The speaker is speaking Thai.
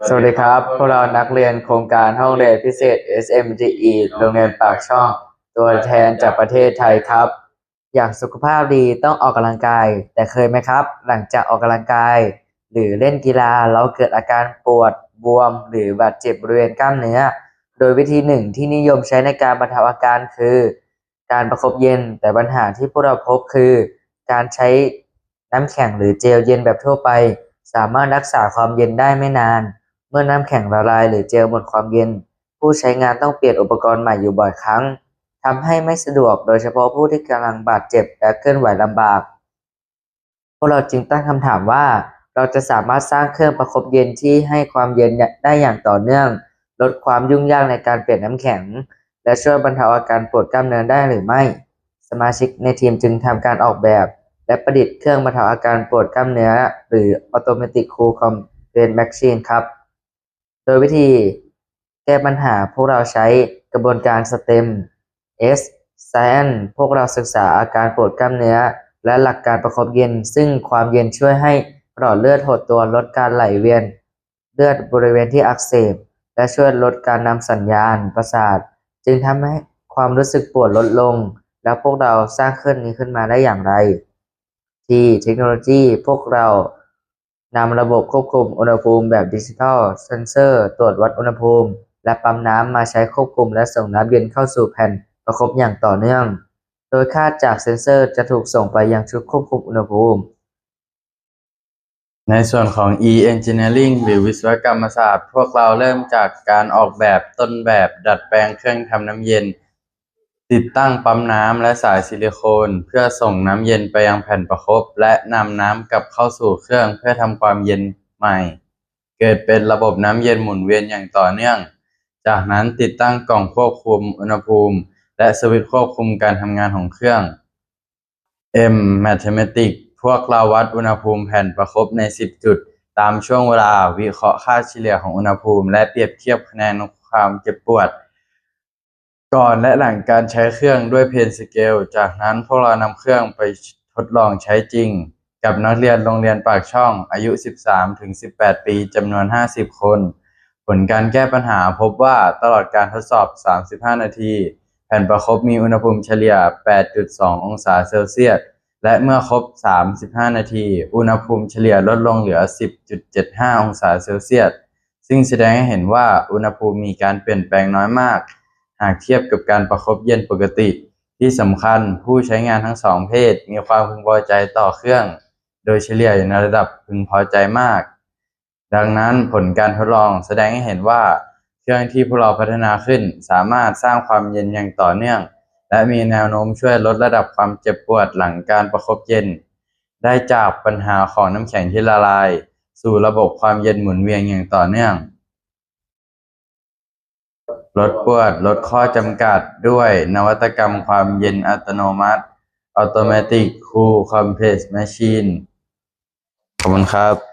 สวัสดีครับพวกเรานักเรียนโครงการห้องเรียนพิเศษ SMGE โรงเรียนปากช่องตัวแทนจากประเทศไทยครับอยากสุขภาพดีต้องออกกำลังกายแต่เคยไหมครับหลังจากออกกำลังกายหรือเล่นกีฬาแล้วเกิดอาการปวดบวมหรือบาดเจ็บบริเวณกล้ามเนื้อโดยวิธีหนึ่งที่นิยมใช้ในการบรรเทาอาการคือการประคบเย็นแต่ปัญหาที่พวกเราพบคือการใช้น้ำแข็งหรือเจลเย็นแบบทั่วไปสามารถรักษาความเย็นได้ไม่นาน เมื่อน้ำแข็งละลายหรือเจลหมดความเย็นผู้ใช้งานต้องเปลี่ยนอุปกรณ์ใหม่อยู่บ่อยครั้งทำให้ไม่สะดวกโดยเฉพาะผู้ที่กำลังบาดเจ็บและเคลื่อนไหวลำบากพวกเราจึงตั้งคำถามว่าเราจะสามารถสร้างเครื่องประคบเย็นที่ให้ความเย็นได้อย่างต่อเนื่องลดความยุ่งยากในการเปลี่ยนน้ำแข็งและช่วยบรรเทาอาการปวดกล้ามเนื้อได้หรือไม่สมาชิกในทีมจึงทำการออกแบบและประดิษฐ์เครื่องบรรเทาอาการปวดกล้ามเนื้อหรือ Automatic Cool Compression Machine ครับ โดยวิธีแก้ปัญหาพวกเราใช้กระบวนการ STEM S Science พวกเราศึกษาอาการปวดกล้ามเนื้อและหลักการประคบเย็นซึ่งความเย็นช่วยให้หลอดเลือดหดตัวลดการไหลเวียนเลือดบริเวณที่อักเสบและช่วยลดการนำสัญญาณประสาทจึงทำให้ความรู้สึกปวดลดลงแล้วพวกเราสร้างเครื่องนี้ขึ้นมาได้อย่างไรที่เทคโนโลยีพวกเรานำระบบควบคุมอุณหภูมิแบบดิจิทัลเซนเซอร์ตรวจวัดอุณหภูมิและปั๊มน้ำมาใช้ควบคุมและส่งน้ำเย็นเข้าสู่แผ่นประคบอย่างต่อเนื่องโดยค่าจากเซนเซอร์จะถูกส่งไปยังชุดควบคุมอุณหภูมิในส่วนของ E-Engineering หรือวิศวกรรมศาสตร์พวกเราเริ่มจากการออกแบบต้นแบบดัดแปลงเครื่องทำน้ำเย็นติดตั้งปั๊มน้ำและสายซิลิโคนเพื่อส่งน้ำเย็นไปยังแผ่นประคบและนำน้ำกลับเข้าสู่เครื่องเพื่อทำความเย็นใหม่เกิดเป็นระบบน้ำเย็นหมุนเวียนอย่างต่อเนื่องจากนั้นติดตั้งกล่องควบคุมอุณหภูมิและสวิตช์ควบคุมการทำงานของเครื่อง Mathematics พวกเราวัดอุณหภูมิแผ่นประคบใน10จุดตามช่วงเวลาวิเคราะห์ค่าเฉลี่ยของอุณหภูมิและเปรียบเทียบคะแนนความเจ็บปวดก่อนและหลังการใช้เครื่องด้วยเพนสเกลจากนั้นพวกเรานำเครื่องไปทดลองใช้จริงกับนักเรียนโรงเรียนปากช่องอายุ 13-18 ปีจำนวน50 คนผลการแก้ปัญหาพบว่าตลอดการทดสอบ35นาทีแผ่นประคบมีอุณหภูมิเฉลี่ย 8.2 องศาเซลเซียสและเมื่อครบ35นาทีอุณหภูมิเฉลี่ยลดลงเหลือ 10.75 องศาเซลเซียสซึ่งแสดงให้เห็นว่าอุณหภูมิมีการเปลี่ยนแปลงน้อยมากหากเทียบกับการประคบเย็นปกติที่สำคัญผู้ใช้งานทั้งสองเพศมีความพึงพอใจต่อเครื่องโดยเฉลี่ยอยู่ในระดับพึงพอใจมากดังนั้นผลการทดลองแสดงให้เห็นว่าเครื่องที่พวกเราพัฒนาขึ้นสามารถสร้างความเย็นอย่างต่อเนื่องและมีแนวโน้มช่วยลดระดับความเจ็บปวดหลังการประคบเย็นได้จากปัญหาของน้ำแข็งที่ละลายสู่ระบบความเย็นหมุนเวียนอย่างต่อเนื่องลดปวดลดข้อจำกัดด้วยนวัตกรรมความเย็นอัตโนมัติ Automatic Cool Compress Machine ขอบคุณครับ